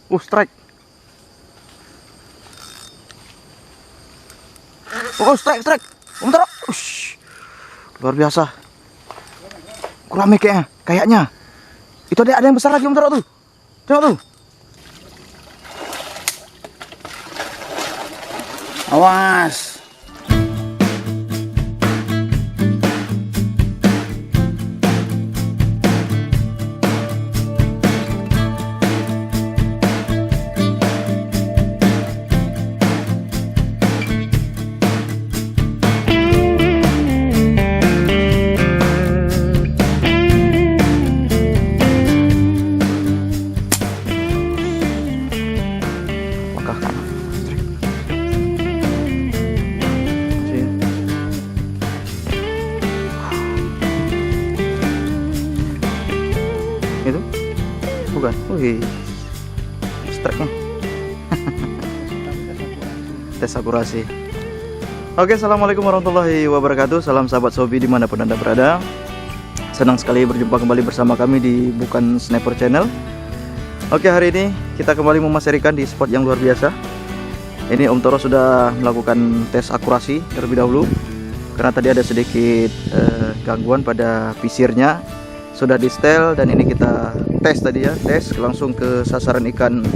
Strike. Oh, strike. Bentar. Ush. Luar biasa. Kurame kayaknya. Itu ada yang besar lagi, bentar tuh. Tengok tuh. Awas. Itu bukan, wih, strike-nya. Tes akurasi. Oke, assalamualaikum warahmatullahi wabarakatuh. Salam sahabat Sobi dimanapun anda berada. Senang sekali berjumpa kembali bersama kami di Bukan Sniper Channel. Oke, hari ini kita kembali memaserikan di spot yang luar biasa. Ini Om Toro sudah melakukan tes akurasi terlebih dahulu karena tadi ada sedikit gangguan pada visirnya. Sudah di setel dan ini kita tes tadi ya, tes langsung ke sasaran ikan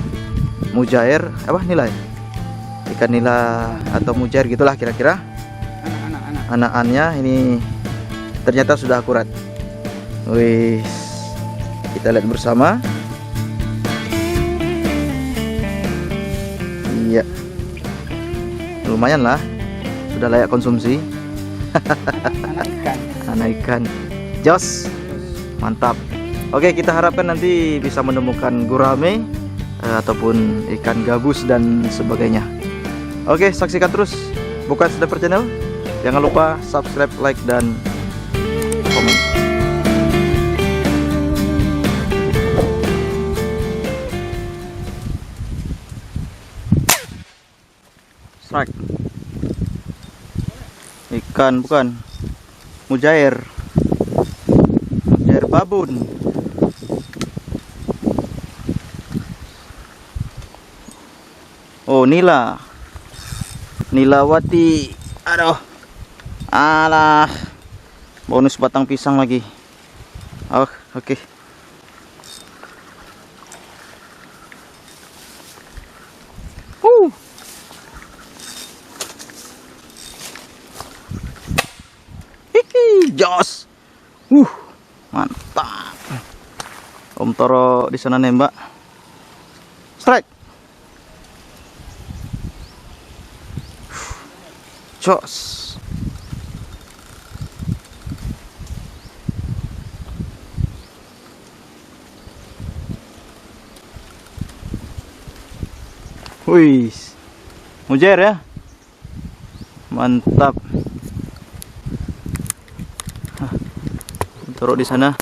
mujair, apa nilai? Ikan nila atau mujair gitulah kira-kira. Anak-anaknya ini ternyata sudah akurat. Wih, kita lihat bersama. Iya, lumayan lah, sudah layak konsumsi. Anak ikan, jos. Mantap. Oke, kita harapkan nanti bisa menemukan gurame ataupun ikan gabus dan sebagainya. Oke, saksikan terus Bukan Sniper Channel. Jangan lupa subscribe, like, dan komen. Strike. Ikan bukan mujair. Babun. Oh, nila. Nilawati. Aduh. Alah. Bonus batang pisang lagi. Oh, oke. Hihi, jos. Mantap. Om Toro di sana nembak. Strike. Jos. Wih. Mujair ya. Mantap. Taruh di sana.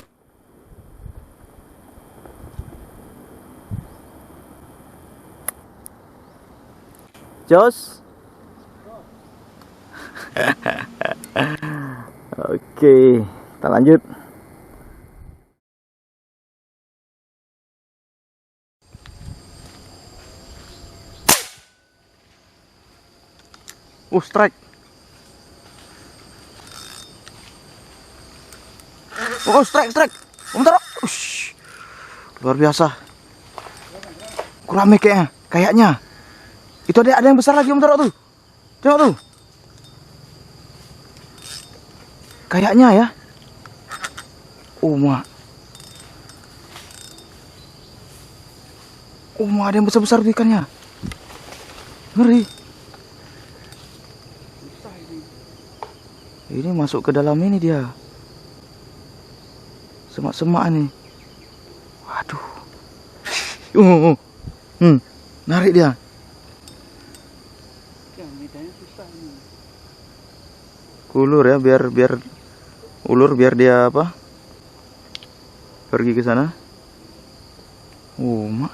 Jos. Oke, kita lanjut. Strike. Oh, strike. Bentar. Luar biasa. Kurame kayaknya. Itu ada yang besar lagi, bentar tuh. Tengok tuh. Kayaknya ya. Ada yang besar-besar ikannya. Ngeri. Ini masuk ke dalam ini dia. Semak-semak nih. Waduh. Narik dia. Ulur ya, biar ulur biar dia apa? Pergi ke sana. Mak.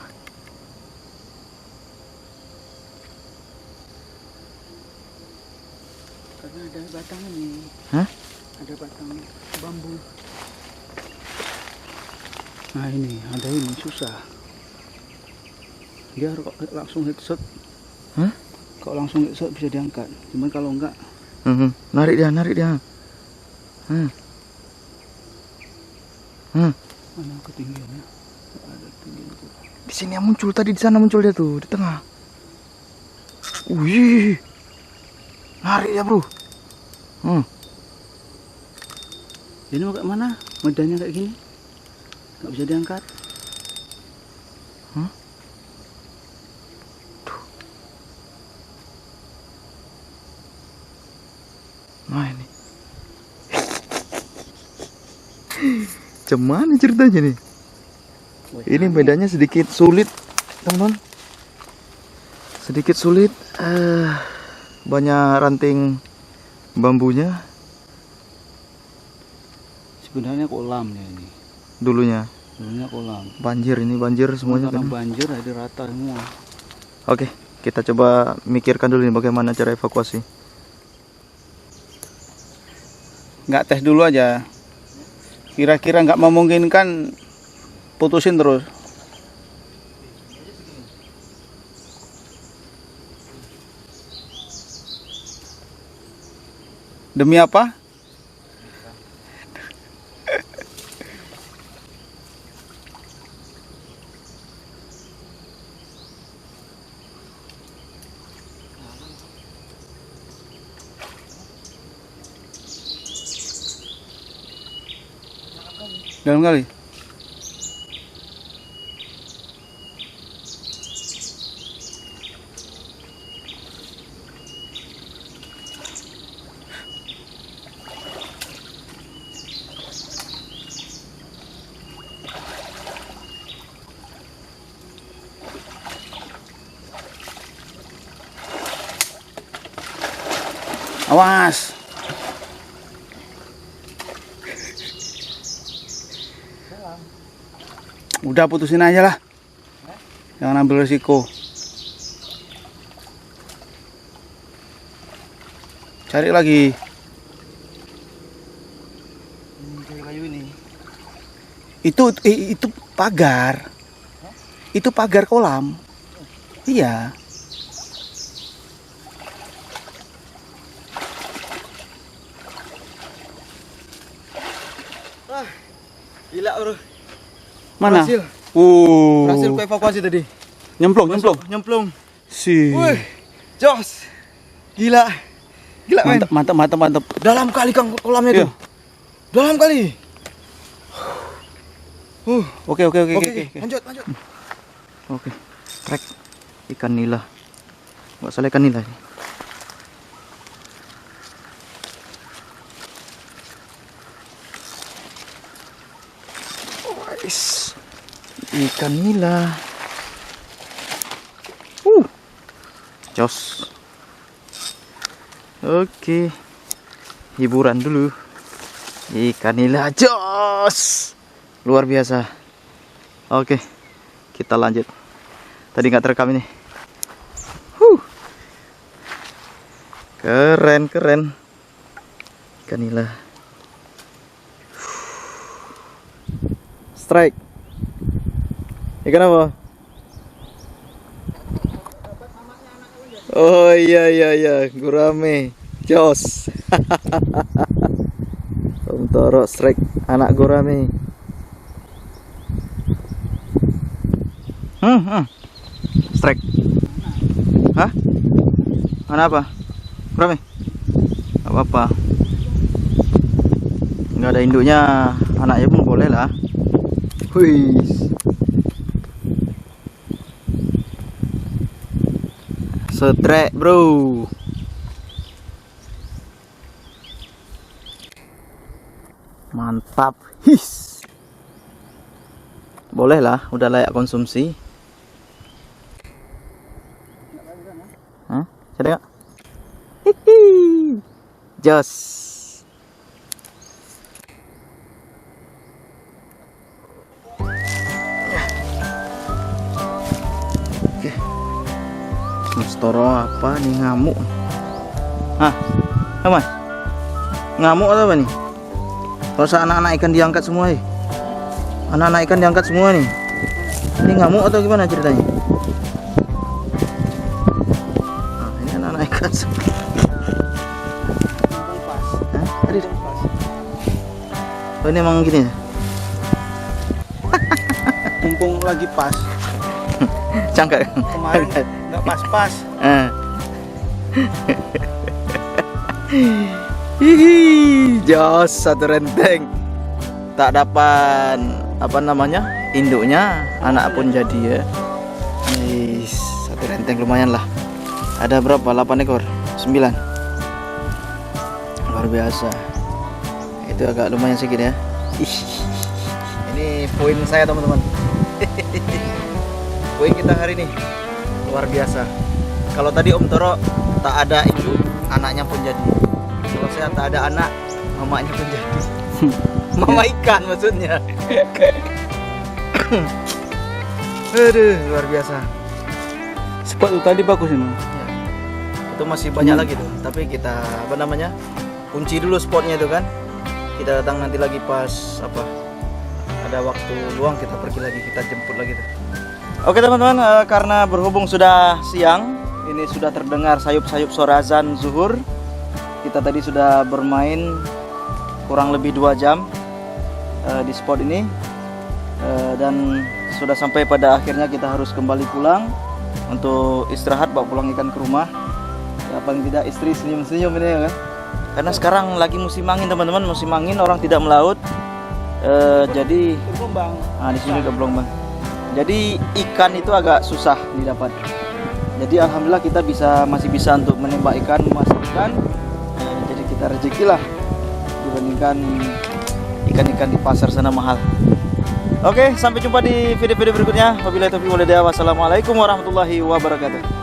Karena ada batang ini. Hah? Ada batang bambu. Nah ini, ada ini susah. Dia kok langsung headshot. Hah? Kalau langsung headshot bisa diangkat. Cuman kalau enggak, Narik dia, narik dia. mana ketinggiannya? Nggak ada tinggian itu. Di sini yang muncul tadi, di sana muncul dia tuh, di tengah. Wih, narik ya bro. Ini mau kayak mana? Medannya kayak gini, nggak bisa diangkat. Nah ini. Cuman ceritanya nih. Ini medannya sedikit sulit, teman-teman. Sedikit sulit. Banyak ranting bambunya. Sebenarnya kolam ya ini. Dulunya. Dulunya kolam. Banjir ini, banjir semuanya. Karena Kan. banjir ada rata semua. Oke, kita coba mikirkan dulu nih bagaimana cara evakuasi. Nggak tes dulu aja. Kira-kira nggak memungkinkan, putusin terus. Demi apa? Dalam kali. Awas. Udah putusin aja lah. Jangan ambil resiko. Cari lagi. Kayu ini. Itu pagar. Itu pagar kolam. Iya. Gila bro. Mana? Berhasil. Berhasil ku evakuasi tadi. Nyemplung. Nyemplung. Si. Wih, jos. Gila. Gila men. Mantap. Dalam kali Kang kolamnya Iya. tuh. Dalam kali. Oke. Lanjut. Oke. Trek ikan nila. Enggak salah ikan nila ini. Wais. Ikan nila. Jos. Oke. Hiburan dulu. Ikan nila jos. Luar biasa. Oke. Kita lanjut. Tadi nggak terekam ini. Keren. Ikan nila. Strike. Ikan apa? Oh iya, gurame, jos. Om Toro strike anak gurame. Strike. Hah? Mana apa? Gurame? Gak apa-apa. Nggak ada induknya, anaknya pun boleh lah. Wih. Strike bro. Mantap. His. Boleh lah, udah layak konsumsi. Hah? Ada nggak? Jos. Oke. Mas Toro apa nih, ngamuk? Hah? Apa? Ngamuk atau apa nih? Masa anak-anak ikan diangkat semua nih? Anak-anak ikan diangkat semua nih. Ini ngamuk atau gimana ceritanya? Oh, ini emang gini ya? Mumpung lagi pas. Cangkak. Kemarin nggak pas-pas. Hihi, jos satu renteng. Tak dapat apa namanya? Induknya, anak pun jadi ya. Is, satu renteng lumayan lah. Ada berapa? 8 ekor? 9. Luar biasa. Itu agak lumayan sedikit ya. Ih, ini poin saya teman-teman. Poin kita hari ini luar biasa. Kalau tadi Om Toro tak ada induk, anaknya pun jadi. Kalau saya tak ada anak, mamanya pun jadi. Mama ikan maksudnya. Aduh, luar biasa. Spot tuh tadi bagus ini. Ya. Itu masih banyak lagi tuh, tapi kita apa namanya? Kunci dulu spotnya itu kan. Kita datang nanti lagi pas apa? Ada waktu luang kita pergi lagi, kita jemput lagi tuh. Oke teman-teman, karena berhubung sudah siang, ini sudah terdengar sayup-sayup suara azan zuhur. Kita tadi sudah bermain kurang lebih 2 jam di spot ini, dan sudah sampai pada akhirnya kita harus kembali pulang untuk istirahat, bawa pulang ikan ke rumah. Ya, paling tidak istri senyum-senyum ini ya kan. Karena sekarang lagi musim angin teman-teman, musim angin, orang tidak melaut. Jadi Berkembang. di sini juga Belombang. Jadi ikan itu agak susah didapat. Jadi alhamdulillah kita masih bisa untuk menembak ikan, memasak ikan. Jadi kita rezeki lah dibandingkan ikan-ikan di pasar sana mahal. Oke, sampai jumpa di video-video berikutnya. Wabillahi taufiq wal hidayah. Wassalamualaikum warahmatullahi wabarakatuh.